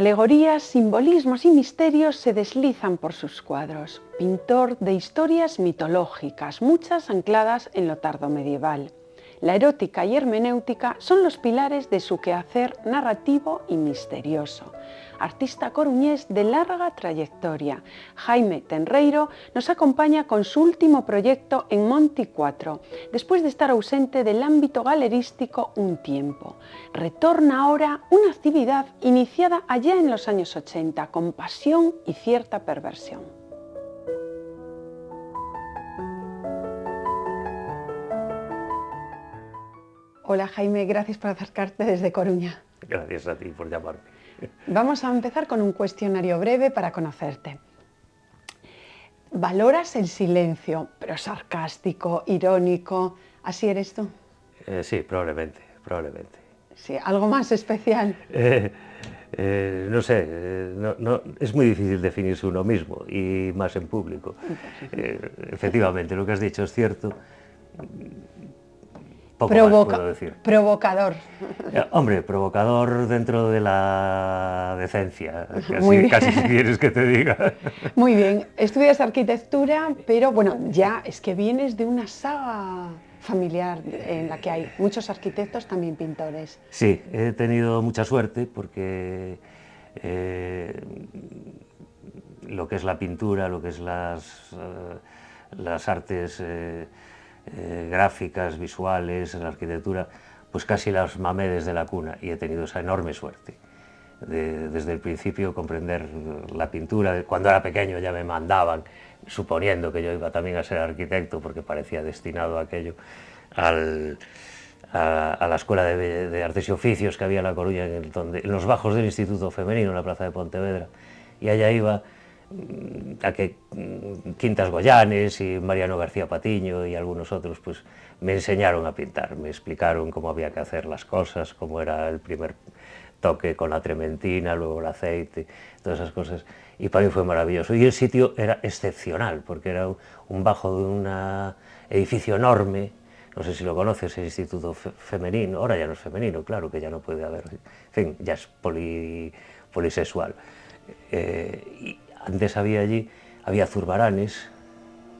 Alegorías, simbolismos y misterios se deslizan por sus cuadros. Pintor de historias mitológicas, muchas ancladas en lo tardomedieval. La erótica y hermenéutica son los pilares de su quehacer narrativo y misterioso. Artista coruñés de larga trayectoria, Jaime Tenreiro nos acompaña con su último proyecto en Monti 4, después de estar ausente del ámbito galerístico un tiempo. Retorna ahora una actividad iniciada allá en los años 80, con pasión y cierta perversión. Hola Jaime, gracias por acercarte desde Coruña. Gracias a ti por llamarme. Vamos a empezar con un cuestionario breve para conocerte. ¿Valoras el silencio, pero sarcástico, irónico? ¿Así eres tú? Sí, probablemente. Sí, ¿algo más especial? No sé, es muy difícil definirse uno mismo, y más en público. Efectivamente, lo que has dicho es cierto. Poco más puedo decir. Provocador. Hombre, provocador dentro de la decencia, casi si quieres que te diga. Muy bien, estudias arquitectura, pero bueno, ya es que vienes de una saga familiar en la que hay muchos arquitectos, también pintores. Sí, he tenido mucha suerte porque lo que es la pintura, lo que es las artes gráficas, visuales, la arquitectura, pues casi las mamé desde la cuna y he tenido esa enorme suerte de, desde el principio, comprender la pintura. Cuando era pequeño ya me mandaban, suponiendo que yo iba también a ser arquitecto, porque parecía destinado a aquello, a la Escuela de Artes y Oficios que había en La Coruña, en los bajos del Instituto Femenino, en la Plaza de Pontevedra, y allá iba a que Quintas Goyanes y Mariano García Patiño y algunos otros pues me enseñaron a pintar, me explicaron cómo había que hacer las cosas, cómo era el primer toque con la trementina, luego el aceite, todas esas cosas, y para mí fue maravilloso. Y el sitio era excepcional, porque era un bajo de un edificio enorme, no sé si lo conoces, el Instituto Femenino, ahora ya no es femenino, claro que ya no puede haber, en fin, ya es polisexual. Y antes había zurbaranes,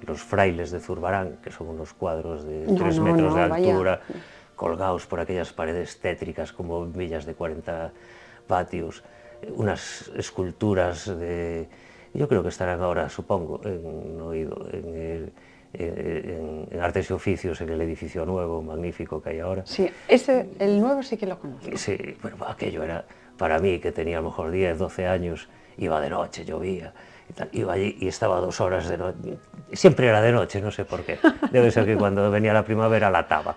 los frailes de Zurbarán, que son unos cuadros de 3 metros de altura, vaya, colgados por aquellas paredes tétricas como villas de 40 patios, unas esculturas yo creo que estarán ahora, supongo, en Artes y Oficios, en el edificio nuevo, magnífico que hay ahora. Sí, el nuevo sí que lo conozco. Sí, bueno, aquello era, para mí, que tenía a lo mejor 10, 12 años, iba de noche, llovía, y tal, iba allí y estaba 2 horas de noche, siempre era de noche, no sé por qué, debe ser que cuando venía la primavera lataba.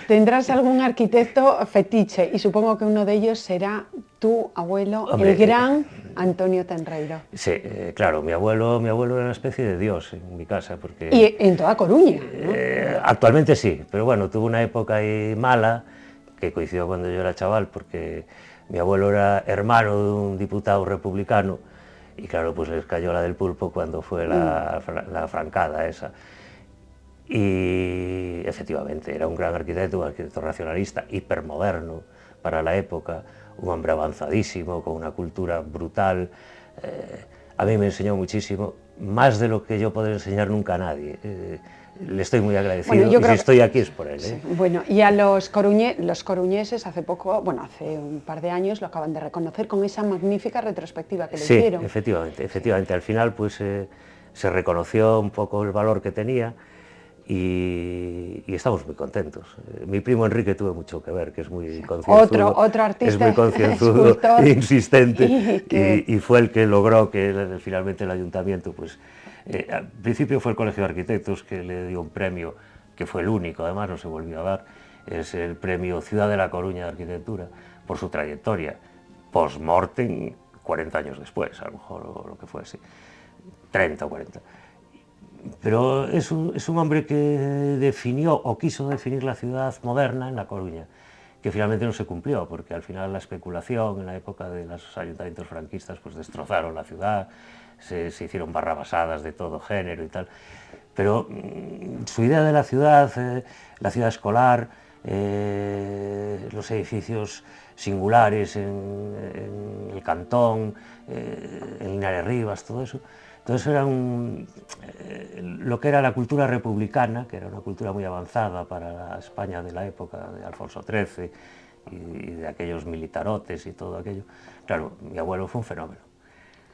Tendrás algún arquitecto fetiche y supongo que uno de ellos será tu abuelo, hombre, el gran Antonio Tenreiro. Sí, claro, mi abuelo era una especie de dios en mi casa. Porque, y en toda Coruña, ¿no? Actualmente sí, pero bueno, tuvo una época ahí mala, que coincidió cuando yo era chaval, porque mi abuelo era hermano de un diputado republicano y claro, pues les cayó la del pulpo cuando fue la francada esa. Y efectivamente era un gran arquitecto, un arquitecto racionalista, hipermoderno para la época, un hombre avanzadísimo, con una cultura brutal. A mí me enseñó muchísimo, más de lo que yo podré enseñar nunca a nadie. Le estoy muy agradecido, bueno, y si estoy aquí es por él. Sí. Bueno, y a los coruñeses hace poco, bueno, hace un par de años lo acaban de reconocer con esa magnífica retrospectiva que le hicieron. Sí, efectivamente. Al final pues se reconoció un poco el valor que tenía y estamos muy contentos. Mi primo Enrique tuvo mucho que ver, que es muy concienzudo. Otro artista, es muy concienzudo, insistente, y fue el que logró que finalmente el ayuntamiento, pues, al principio fue el Colegio de Arquitectos que le dio un premio, que fue el único, además no se volvió a dar, es el premio Ciudad de La Coruña de Arquitectura, por su trayectoria, post-mortem, 40 años después, a lo mejor, o lo que fuese, 30 o 40. Pero es un hombre que definió o quiso definir la ciudad moderna en La Coruña, que finalmente no se cumplió, porque al final la especulación en la época de los ayuntamientos franquistas pues destrozaron la ciudad, se hicieron barrabasadas de todo género y tal, pero su idea de la ciudad escolar, los edificios singulares en el Cantón, en Linares Rivas, todo eso. Entonces era lo que era la cultura republicana, que era una cultura muy avanzada para la España de la época de Alfonso XIII y de aquellos militarotes y todo aquello. Claro, mi abuelo fue un fenómeno.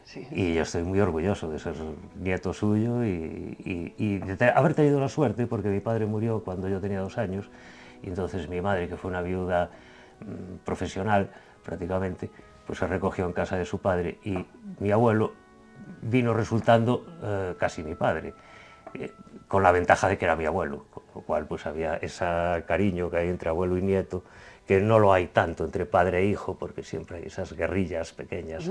Sí. Y yo estoy muy orgulloso de ser nieto suyo y de haber tenido la suerte, porque mi padre murió cuando yo tenía 2 años, y entonces mi madre, que fue una viuda profesional prácticamente, pues se recogió en casa de su padre, y mi abuelo vino resultando casi mi padre, con la ventaja de que era mi abuelo, con lo cual pues había ese cariño que hay entre abuelo y nieto, que no lo hay tanto entre padre e hijo, porque siempre hay esas guerrillas pequeñas,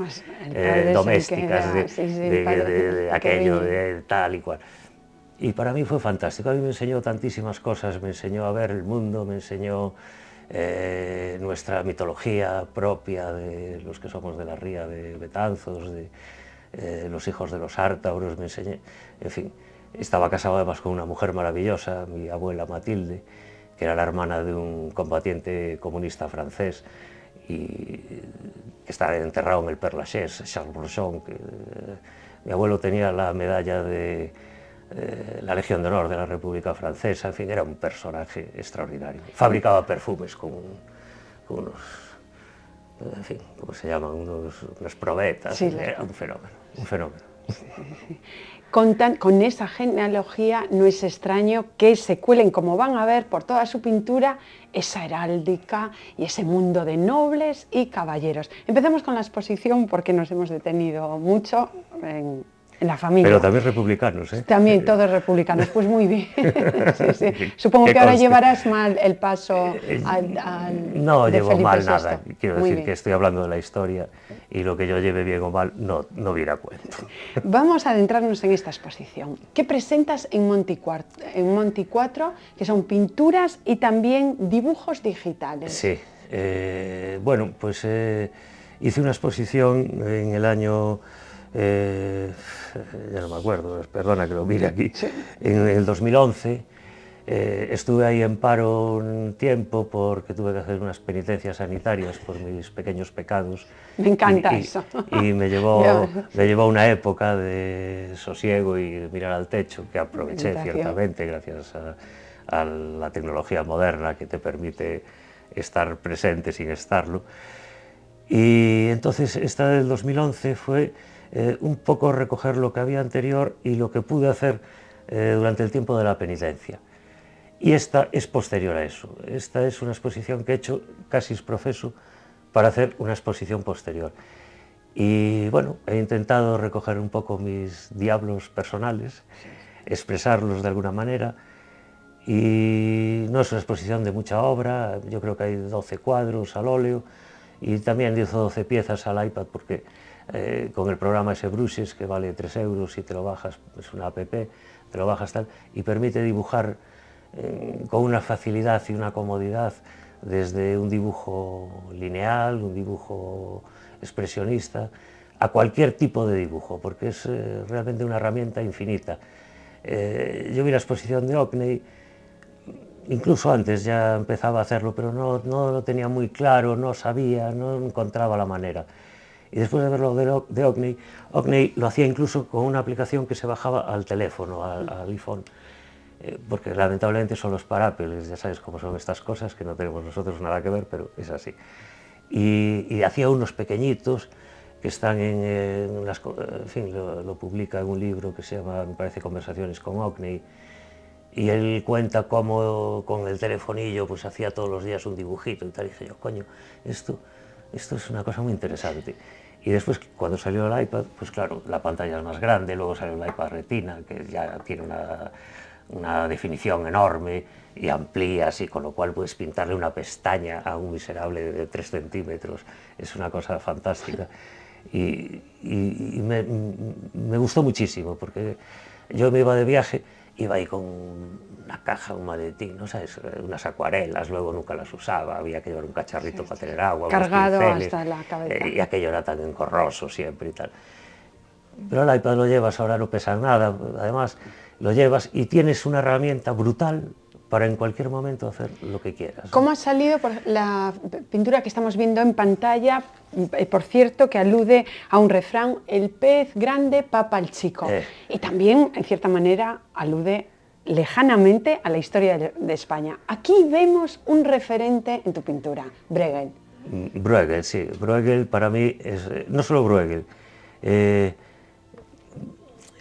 domésticas, de aquello, de tal y cual. Y para mí fue fantástico, a mí me enseñó tantísimas cosas, me enseñó a ver el mundo, me enseñó nuestra mitología propia de los que somos de la ría de Betanzos, de los hijos de los Ártauros, me enseñé, en fin. Estaba casado además con una mujer maravillosa, mi abuela Matilde, que era la hermana de un combatiente comunista francés y que está enterrado en el Père Lachaise, Charles Brochon. Mi abuelo tenía la medalla de la Legión de Honor de la República Francesa, en fin, era un personaje extraordinario. Fabricaba perfumes con unos, en fin, ¿cómo se llaman? Unas probetas, sí, era un fenómeno, un fenómeno. Sí, sí. Con esa genealogía no es extraño que se cuelen, como van a ver, por toda su pintura, esa heráldica y ese mundo de nobles y caballeros. Empezamos con la exposición porque nos hemos detenido mucho en la familia. Pero también republicanos, ¿eh? También todos republicanos, pues muy bien. Sí, sí. Supongo que ahora llevarás mal el paso no llevo Felipe mal VI. nada, quiero decir que estoy hablando de la historia y lo que yo lleve bien o mal no viene a cuento. Vamos a adentrarnos en esta exposición. ¿Qué presentas en Monti 4, que son pinturas y también dibujos digitales? Sí, bueno, pues hice una exposición en el año... ya no me acuerdo, perdona que lo mire aquí, sí. En el 2011 estuve ahí en paro un tiempo porque tuve que hacer unas penitencias sanitarias por mis pequeños pecados. Me encanta eso. Y me llevó una época de sosiego y mirar al techo, que aproveché ciertamente gracias a la tecnología moderna que te permite estar presente sin estarlo. Y entonces esta del 2011 fue un poco recoger lo que había anterior y lo que pude hacer durante el tiempo de la penitencia. Y esta es posterior a eso. Esta es una exposición que he hecho casi ex professo para hacer una exposición posterior. Y bueno, he intentado recoger un poco mis diablos personales, expresarlos de alguna manera. Y no es una exposición de mucha obra, yo creo que hay 12 cuadros al óleo y también 10 o 12 piezas al iPad, porque con el programa ese Brushes, que vale 3 euros y te lo bajas, es una app, te lo bajas tal, y permite dibujar con una facilidad y una comodidad desde un dibujo lineal, un dibujo expresionista, a cualquier tipo de dibujo, porque es realmente una herramienta infinita. Yo vi la exposición de Hockney, incluso antes ya empezaba a hacerlo, pero no lo tenía muy claro, no sabía, no encontraba la manera. Y después de verlo de Hockney lo hacía incluso con una aplicación que se bajaba al teléfono, al iPhone, porque lamentablemente son los para Apple, ya sabes cómo son estas cosas, que no tenemos nosotros nada que ver, pero es así. Y hacía unos pequeñitos que están en fin, lo publica en un libro que se llama, me parece, Conversaciones con Hockney, y él cuenta cómo con el telefonillo pues hacía todos los días un dibujito y tal, y dije yo, coño, esto es una cosa muy interesante. Y después, cuando salió el iPad, pues claro, la pantalla es más grande, luego salió el iPad Retina, que ya tiene una definición enorme y amplías, y con lo cual puedes pintarle una pestaña a un miserable de 3 centímetros, es una cosa fantástica. Y me gustó muchísimo, porque yo me iba de viaje, iba ahí con una caja, un maletín, ¿no sabes? Unas acuarelas, luego nunca las usaba, había que llevar un cacharrito para tener agua, cargado unos pinceles, hasta la cabeza. Y aquello era tan encorroso siempre y tal. Pero el iPad lo llevas, ahora no pesa nada, además lo llevas y tienes una herramienta brutal para en cualquier momento hacer lo que quieras. ¿Cómo ha salido la pintura que estamos viendo en pantalla? Por cierto, que alude a un refrán, el pez grande papa al chico. Y también, en cierta manera, alude lejanamente a la historia de España. Aquí vemos un referente en tu pintura, Bruegel. Bruegel, sí. Bruegel para mí es... no solo Bruegel.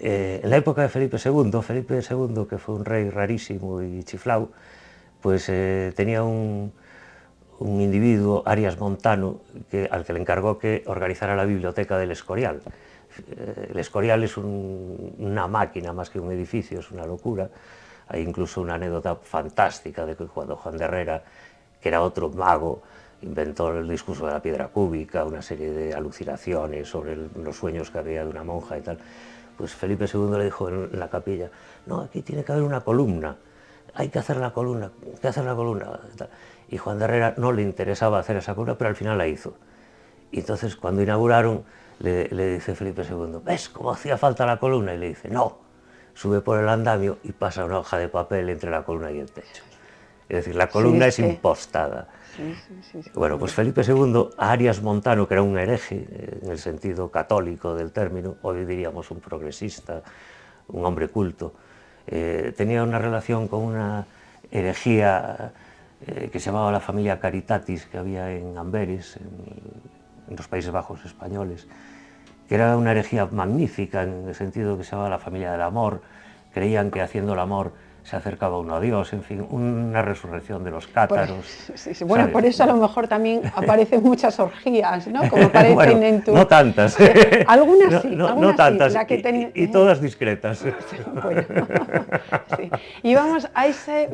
En la época de Felipe II, que fue un rey rarísimo y chiflao, pues tenía un individuo, Arias Montano, al que le encargó que organizara la biblioteca del Escorial. El Escorial es una máquina más que un edificio, es una locura. Hay incluso una anécdota fantástica de que cuando Juan de Herrera, que era otro mago, inventó el discurso de la piedra cúbica, una serie de alucinaciones sobre los sueños que había de una monja y tal, pues Felipe II le dijo en la capilla, no, aquí tiene que haber una columna, hay que hacer la columna, hay que hacer la columna. Y Juan de Herrera no le interesaba hacer esa columna, pero al final la hizo. Y entonces cuando inauguraron, le dice Felipe II, ¿ves cómo hacía falta la columna? Y le dice, no, sube por el andamio y pasa una hoja de papel entre la columna y el techo. Es decir, la columna es impostada. Sí. Bueno, pues Felipe II, a Arias Montano, que era un hereje, en el sentido católico del término, hoy diríamos un progresista, un hombre culto, tenía una relación con una herejía que se llamaba la familia Caritatis, que había en Amberes, en los Países Bajos españoles, que era una herejía magnífica, en el sentido que se llamaba la familia del amor. Creían que haciendo el amor se acercaba uno a Dios, en fin, una resurrección de los cátaros. Sí. Bueno, por eso a lo mejor también aparecen muchas orgías, ¿no? Como aparecen bueno, en tu... no tantas. Algunas sí, no tantas, sí, la que y todas discretas. Bueno, sí. Y vamos a ese...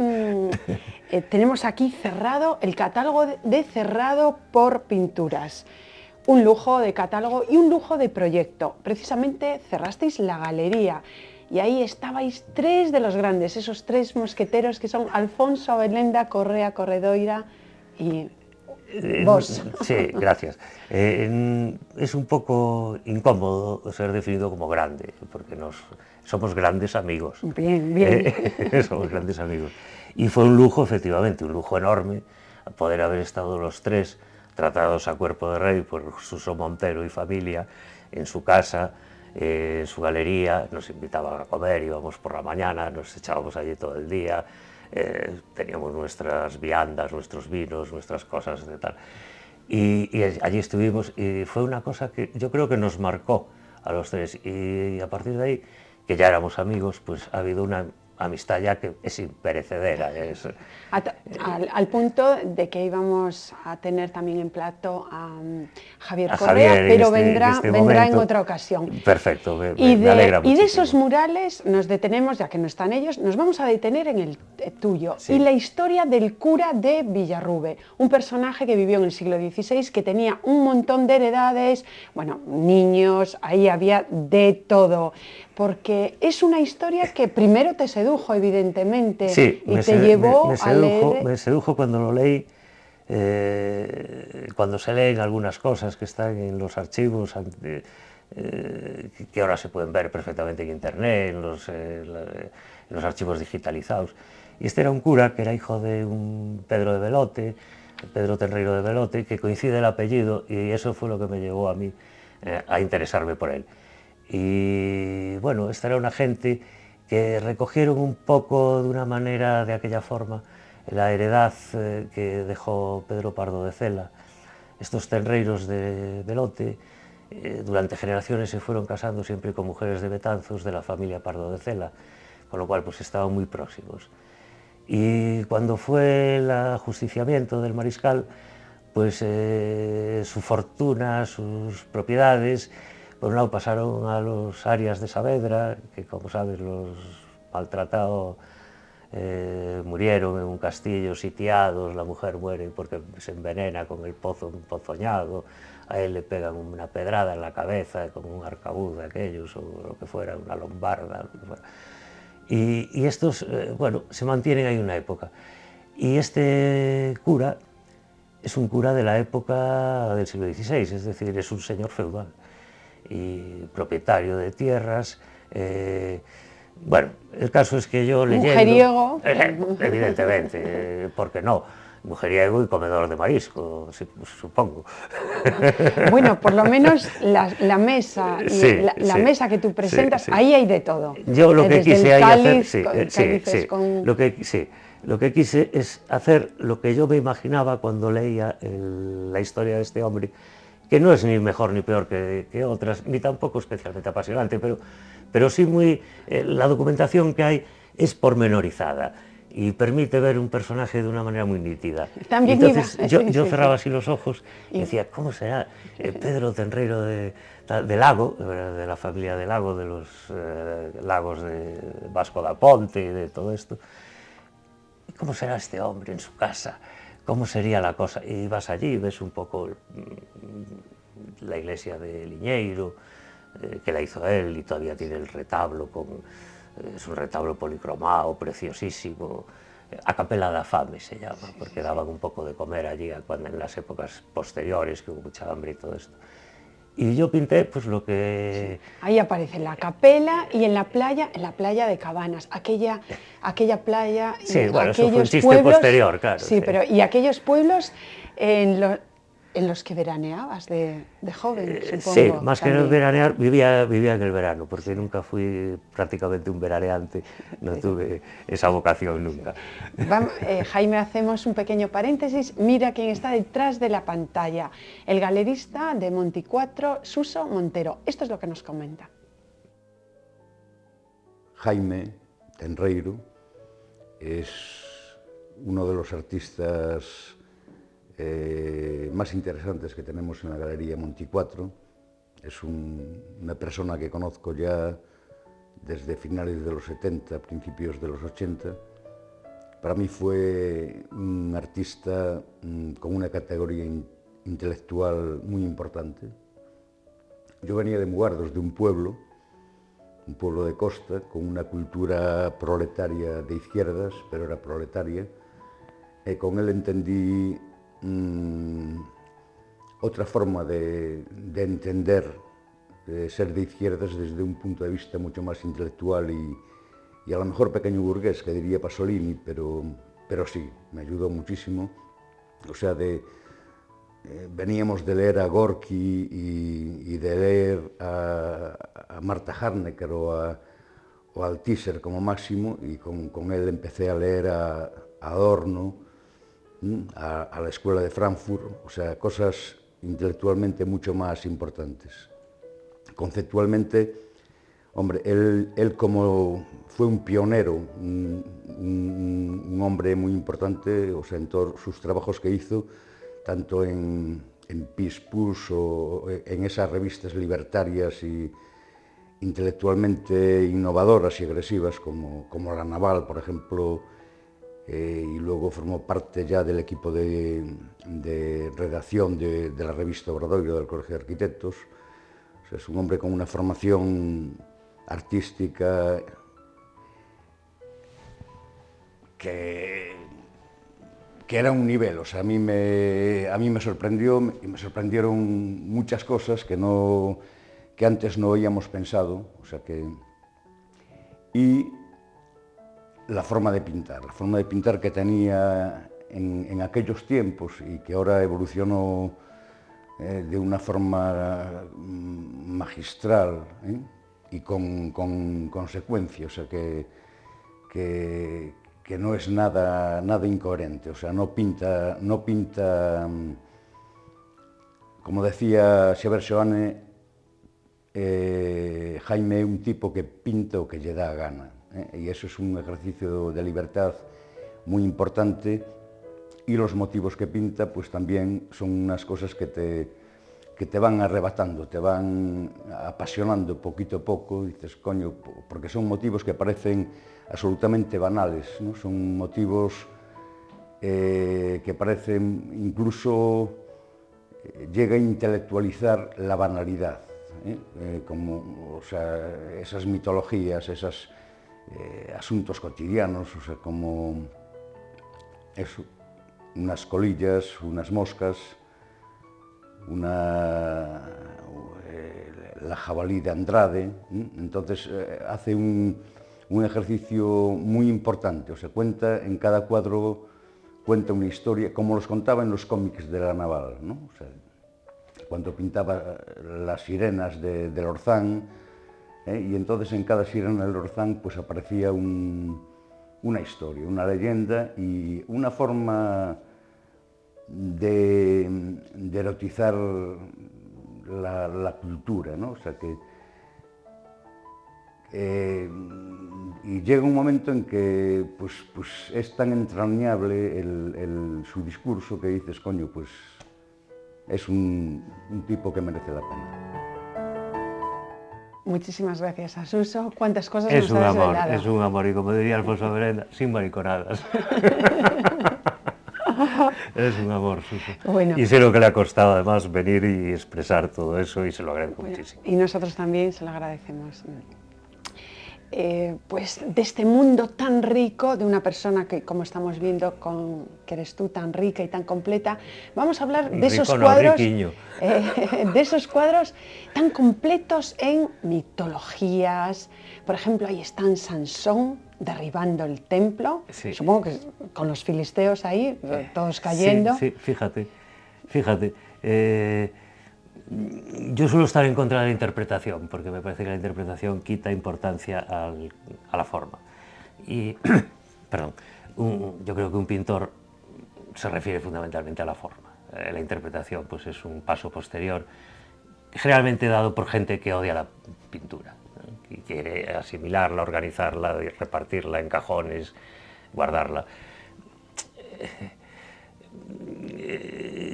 tenemos aquí cerrado, el catálogo de cerrado por pinturas. Un lujo de catálogo y un lujo de proyecto. Precisamente cerrasteis la galería. Y ahí estabais tres de los grandes, esos tres mosqueteros que son Alfonso Abelenda, Correa Corredoira y vos. Sí, gracias. Es un poco incómodo ser definido como grande, porque somos grandes amigos. Bien. Somos grandes amigos. Y fue un lujo, efectivamente, un lujo enorme, poder haber estado los tres tratados a cuerpo de rey por Suso Montero y familia en su casa, en su galería. Nos invitaban a comer, íbamos por la mañana, nos echábamos allí todo el día, teníamos nuestras viandas, nuestros vinos, nuestras cosas de tal. Y allí estuvimos y fue una cosa que yo creo que nos marcó a los tres, y a partir de ahí, que ya éramos amigos, pues ha habido una amistad ya que es imperecedera. Al punto de que íbamos a tener también en plato a Javier Correa, pero vendrá en otra ocasión. Perfecto, me alegra muchísimo. Y de esos murales nos detenemos, ya que no están ellos, nos vamos a detener en el tuyo, sí. Y la historia del cura de Villarrube, un personaje que vivió en el siglo XVI, que tenía un montón de heredades, bueno, niños, ahí había de todo, porque es una historia que primero te sedujo, evidentemente, sí, y te llevó a leer... Me sedujo cuando lo leí, cuando se leen algunas cosas que están en los archivos, que ahora se pueden ver perfectamente en internet, en los archivos digitalizados. Y este era un cura que era hijo de un Pedro de Belote, Pedro Tenreiro de Belote, que coincide el apellido, y eso fue lo que me llevó a mí a interesarme por él. Y bueno, esta era una gente que recogieron un poco de una manera, de aquella forma, la heredad que dejó Pedro Pardo de Cela. Estos tenreiros de Belote durante generaciones se fueron casando siempre con mujeres de Betanzos de la familia Pardo de Cela, con lo cual pues estaban muy próximos. Y cuando fue el ajusticiamiento del mariscal, pues su fortuna, sus propiedades, por un lado pasaron a los Arias de Saavedra, que como sabes los maltratados murieron en un castillo sitiados, la mujer muere porque se envenena con el pozo empozoñado, a él le pegan una pedrada en la cabeza con un arcabuz de aquellos o lo que fuera, una lombarda, lo que fuera. Y estos, bueno, se mantienen ahí una época. Y este cura es un cura de la época del siglo XVI, es decir, es un señor feudal y propietario de tierras, Bueno, el caso es que yo leyendo... Mujeriego. Evidentemente, ¿por qué no? Mujeriego y comedor de marisco, supongo. Bueno, por lo menos la mesa, Sí, la sí, mesa que tú sí, presentas, sí. ahí hay de todo. Yo lo que Desde quise el ahí hacer, cáliz, sí, sí, cálices sí, con... lo que quise es hacer lo que yo me imaginaba cuando leía la historia de este hombre, que no es ni mejor ni peor que otras, ni tampoco especialmente apasionante, pero sí muy, la documentación que hay es pormenorizada y permite ver un personaje de una manera muy nítida. Y También iba, entonces sí, yo sí, cerraba sí. así los ojos y decía, ¿cómo será Pedro Tenreiro de Lago, de la familia de Lago, de los Lagos de Vasco da Ponte y de todo esto? ¿Cómo será este hombre en su casa? ¿Cómo sería la cosa? Y vas allí y ves un poco la iglesia de Liñeiro, que la hizo él y todavía tiene el retablo, es un retablo policromado, preciosísimo. A Capela da Fame se llama, porque daban un poco de comer allí en las épocas posteriores, que hubo mucha hambre y todo esto. Y yo pinté pues lo que... Ahí aparece la capela y en la playa de Cabanas, aquella playa Sí, y bueno, eso fue un aquellos chiste pueblos, posterior, claro. sí, Sí. pero y aquellos pueblos en los que veraneabas de joven, Sí, supongo, más que también. veranear, vivía en el verano, porque nunca fui prácticamente un veraneante, no tuve esa vocación nunca. Jaime, hacemos un pequeño paréntesis. Mira quién está detrás de la pantalla, el galerista de Monti 4, Suso Montero. Esto es lo que nos comenta. Jaime Tenreiro es uno de los artistas más interesantes que tenemos en la Galería Monti 4. Es una persona que conozco ya desde finales de los 70, principios de los 80. Para mí fue un artista con una categoría intelectual muy importante. Yo venía de Mugardos, de un pueblo de costa, con una cultura proletaria de izquierdas, pero era proletaria. Con él entendí otra forma de entender ser de izquierdas desde un punto de vista mucho más intelectual y a lo mejor pequeño burgués, que diría Pasolini, pero sí, me ayudó muchísimo. O sea, veníamos de leer a Gorky y de leer a Marta Harnecker o a Althusser como máximo, y con él empecé a leer a Adorno, a la Escuela de Frankfurt, o sea, cosas intelectualmente mucho más importantes. Conceptualmente, hombre, él como fue un pionero, un hombre muy importante, o sea, en todos sus trabajos que hizo, tanto en Peace Push o en esas revistas libertarias y intelectualmente innovadoras y agresivas como La Naval, por ejemplo, y luego formó parte ya del equipo de redacción de la revista Obradoiro del Colegio de Arquitectos. O sea, es un hombre con una formación artística que era un nivel. O sea, a mí me sorprendió y me sorprendieron muchas cosas que antes no habíamos pensado. O sea que... Y la forma de pintar que tenía en aquellos tiempos y que ahora evolucionó de una forma magistral, y con consecuencia, o sea que no es nada incoherente, o sea, no pinta, como decía Xavier Seoane, Jaime é un tipo que pinta o que lle dá a gana. Y eso es un ejercicio de libertad muy importante, y los motivos que pinta pues también son unas cosas que te van arrebatando, te van apasionando poquito a poco, y dices, coño, porque son motivos que parecen absolutamente banales, ¿no? Son motivos que parecen incluso llega a intelectualizar la banalidad, como, o sea, esas mitologías, esos asuntos cotidianos, o sea, como eso, unas colillas, unas moscas, la jabalí de Andrade. Entonces hace un ejercicio muy importante, o sea, cuenta en cada cuadro, cuenta una historia, como los contaba en los cómics de la Naval, ¿no? O sea, cuando pintaba las sirenas del Orzán, y entonces en cada sirena del Orzán pues aparecía una historia, una leyenda y una forma de erotizar la cultura, ¿no? O sea que y llega un momento en que pues es tan entrañable su discurso que dices, coño, pues es un tipo que merece la pena. Muchísimas gracias a Suso. Cuántas cosas nos ha desvelado. Es un amor, y como diría Alfonso Merenda, sin mariconadas. Es un amor, Suso. Bueno. Y sé lo que le ha costado además venir y expresar todo eso, y se lo agradezco muchísimo. Y nosotros también se lo agradecemos. Pues de este mundo tan rico, de una persona que, como estamos viendo, que eres tú, tan rica y tan completa, vamos a hablar de esos cuadros, de esos cuadros tan completos en mitologías. Por ejemplo, ahí está Sansón derribando el templo, sí. Supongo que con los filisteos ahí, todos cayendo. Sí, fíjate. Yo suelo estar en contra de la interpretación, porque me parece que la interpretación quita importancia a la forma. Y, perdón, yo creo que un pintor se refiere fundamentalmente a la forma. La interpretación pues, es un paso posterior, generalmente dado por gente que odia la pintura, ¿no? Y quiere asimilarla, organizarla, repartirla en cajones, guardarla.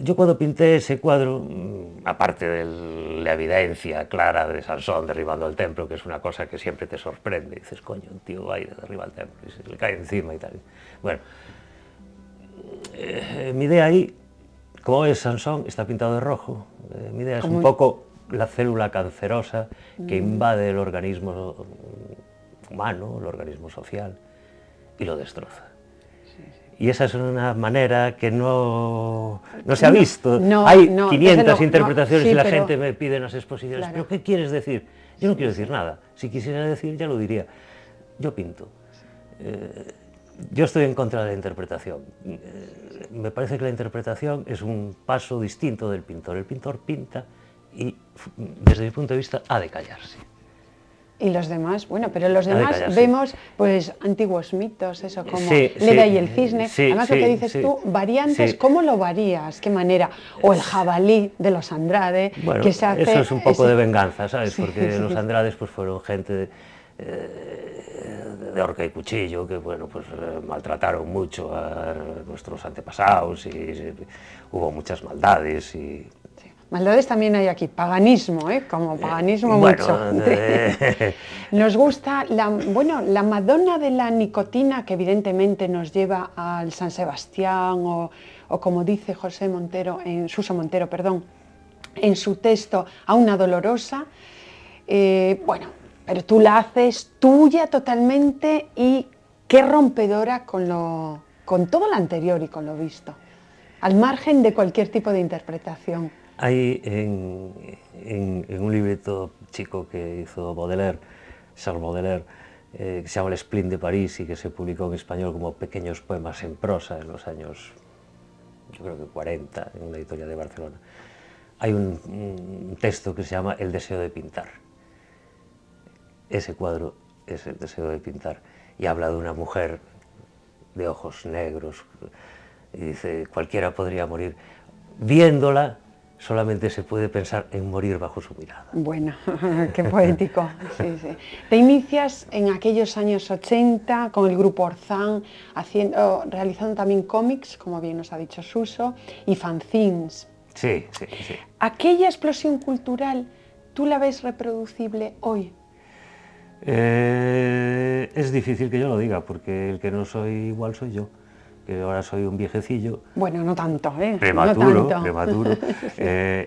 Yo cuando pinté ese cuadro, aparte de la evidencia clara de Sansón derribando el templo, que es una cosa que siempre te sorprende, dices, coño, un tío va y derriba el templo y se le cae encima y tal. Bueno, mi idea ahí, como es Sansón, está pintado de rojo, mi idea es un poco la célula cancerosa que invade el organismo humano, el organismo social, y lo destroza. Y esa es una manera que no se ha visto. Hay 500 interpretaciones y la gente me pide en las exposiciones, claro. ¿Pero qué quieres decir? Yo no quiero decir nada. Si quisiera decir, ya lo diría. Yo pinto. Yo estoy en contra de la interpretación. Me parece que la interpretación es un paso distinto del pintor. El pintor pinta y, desde mi punto de vista, ha de callarse. Y los demás, bueno, pero los demás vemos pues antiguos mitos, eso como Leda y el cisne, además lo que dices tú, variantes, ¿cómo lo varías? ¿Qué manera? O el jabalí de los Andrade, bueno, que se hace... eso es un poco de venganza, ¿sabes? Porque los Andrades pues fueron gente de horca y cuchillo, que bueno, pues maltrataron mucho a nuestros antepasados y hubo muchas maldades y... Maldades también hay aquí, paganismo, como paganismo mucho. Nos gusta la Madonna de la nicotina, que evidentemente nos lleva al San Sebastián, o como dice Suso Montero, en su texto, a una dolorosa. Bueno, pero tú la haces tuya totalmente y qué rompedora con todo lo anterior y con lo visto, al margen de cualquier tipo de interpretación. Hay en un libreto chico que hizo Baudelaire, Charles Baudelaire, que se llama El Spleen de París y que se publicó en español como pequeños poemas en prosa en los años, yo creo que 40, en una editorial de Barcelona. Hay un texto que se llama El deseo de pintar. Ese cuadro es el deseo de pintar y habla de una mujer de ojos negros y dice, cualquiera podría morir. Viéndola, solamente se puede pensar en morir bajo su mirada. Bueno, qué poético. Sí. Te inicias en aquellos años 80 con el grupo Orzán, realizando también cómics, como bien nos ha dicho Suso, y fanzines. Sí. ¿Aquella explosión cultural, tú la ves reproducible hoy? Es difícil que yo lo diga, porque el que no soy igual soy yo. Que ahora soy un viejecillo. Bueno, no tanto, prematuro, sí.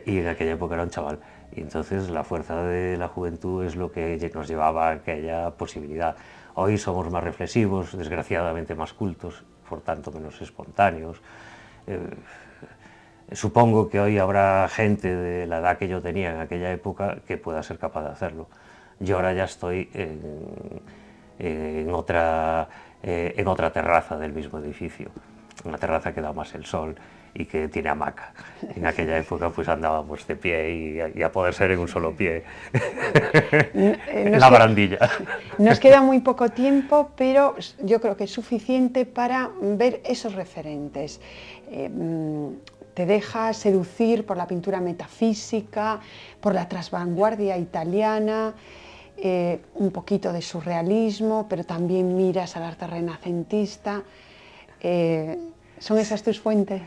Y en aquella época era un chaval. Y entonces la fuerza de la juventud es lo que nos llevaba a aquella posibilidad. Hoy somos más reflexivos, desgraciadamente más cultos, por tanto menos espontáneos. Supongo que hoy habrá gente de la edad que yo tenía en aquella época que pueda ser capaz de hacerlo. Yo ahora ya estoy en otra terraza del mismo edificio, una terraza que da más el sol y que tiene hamaca. En aquella época pues andábamos de pie y a poder ser en un solo pie en la barandilla. Nos queda muy poco tiempo, pero yo creo que es suficiente para ver esos referentes. Te deja seducir por la pintura metafísica, por la trasvanguardia italiana, un poquito de surrealismo, pero también miras al arte renacentista. ¿Son esas tus fuentes?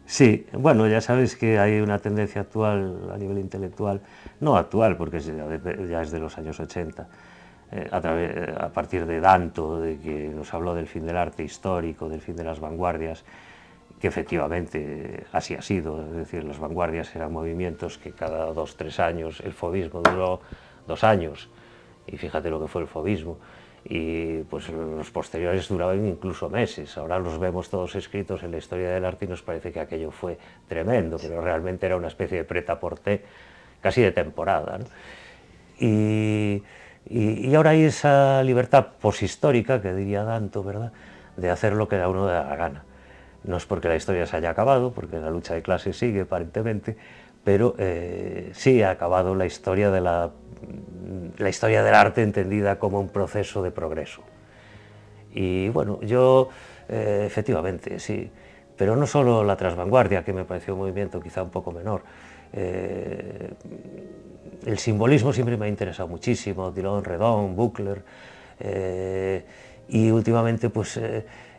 Sí, bueno, ya sabes que hay una tendencia actual a nivel intelectual, no actual porque ya es de los años 80, a partir de Danto, de que nos habló del fin del arte histórico, del fin de las vanguardias, que efectivamente así ha sido, es decir, las vanguardias eran movimientos que cada 2 o 3 años, el fauvismo duró 2 años, y fíjate lo que fue el fauvismo, y pues los posteriores duraban incluso meses. Ahora los vemos todos escritos en la historia del arte y nos parece que aquello fue tremendo, pero realmente era una especie de prêt-à-porter casi de temporada, ¿no? Y ahora hay esa libertad poshistórica, que diría Danto, ¿verdad?, de hacer lo que a uno le da la gana. No es porque la historia se haya acabado, porque la lucha de clases sigue aparentemente, pero sí ha acabado la historia del arte entendida como un proceso de progreso. Y bueno, yo efectivamente, sí, pero no solo la trasvanguardia, que me pareció un movimiento quizá un poco menor. El simbolismo siempre me ha interesado muchísimo, Dillon, Redon, Buchler, y últimamente pues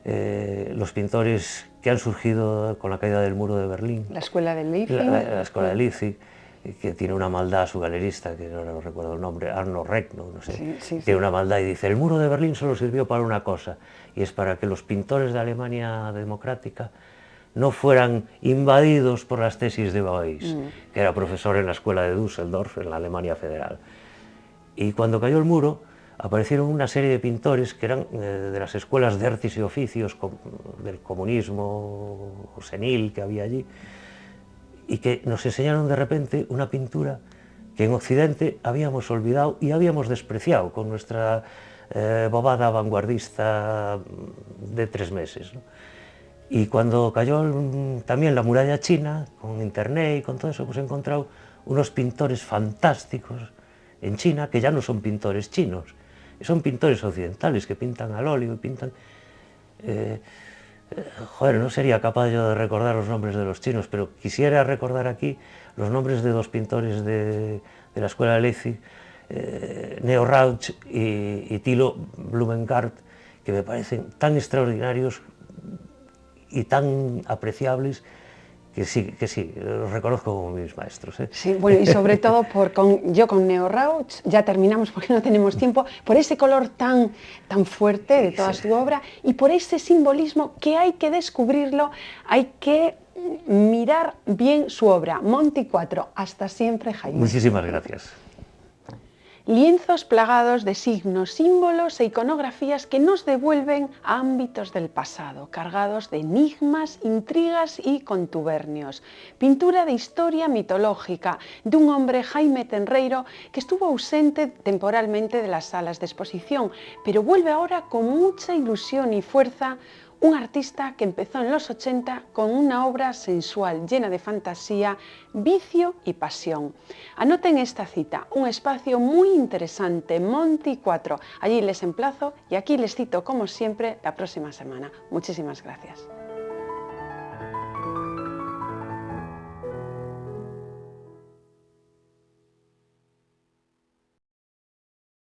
los pintores que han surgido con la caída del muro de Berlín. La escuela de Leipzig. La escuela de Leipzig, que tiene una maldad, su galerista, que no recuerdo el nombre, Arno Reck, no sé, tiene una maldad y dice: el muro de Berlín solo sirvió para una cosa, y es para que los pintores de Alemania democrática no fueran invadidos por las tesis de Beuys, que era profesor en la escuela de Düsseldorf, en la Alemania federal. Y cuando cayó el muro, aparecieron una serie de pintores que eran de las escuelas de artes y oficios del comunismo senil que había allí, y que nos enseñaron de repente una pintura que en Occidente habíamos olvidado y habíamos despreciado con nuestra bobada vanguardista de 3 meses, ¿no? Y cuando cayó también la muralla china, con internet y con todo eso, pues he encontrado unos pintores fantásticos en China, que ya no son pintores chinos, son pintores occidentales que pintan al óleo y pintan... joder, no sería capaz yo de recordar los nombres de los chinos, pero quisiera recordar aquí los nombres de 2 pintores de la escuela de Leipzig, Neo Rauch y Thilo Blumengardt, que me parecen tan extraordinarios y tan apreciables, que sí, los reconozco como mis maestros, ¿eh? Sí, bueno, y sobre todo yo con Neo Rauch, ya terminamos porque no tenemos tiempo, por ese color tan fuerte de toda su obra y por ese simbolismo que hay que descubrirlo, hay que mirar bien su obra. Monty 4, hasta siempre, Jaime. Muchísimas gracias. Lienzos plagados de signos, símbolos e iconografías que nos devuelven a ámbitos del pasado, cargados de enigmas, intrigas y contubernios. Pintura de historia mitológica de un hombre, Jaime Tenreiro, que estuvo ausente temporalmente de las salas de exposición, pero vuelve ahora con mucha ilusión y fuerza. Un artista que empezó en los 80 con una obra sensual, llena de fantasía, vicio y pasión. Anoten esta cita, un espacio muy interesante, Monty 4. Allí les emplazo y aquí les cito, como siempre, la próxima semana. Muchísimas gracias.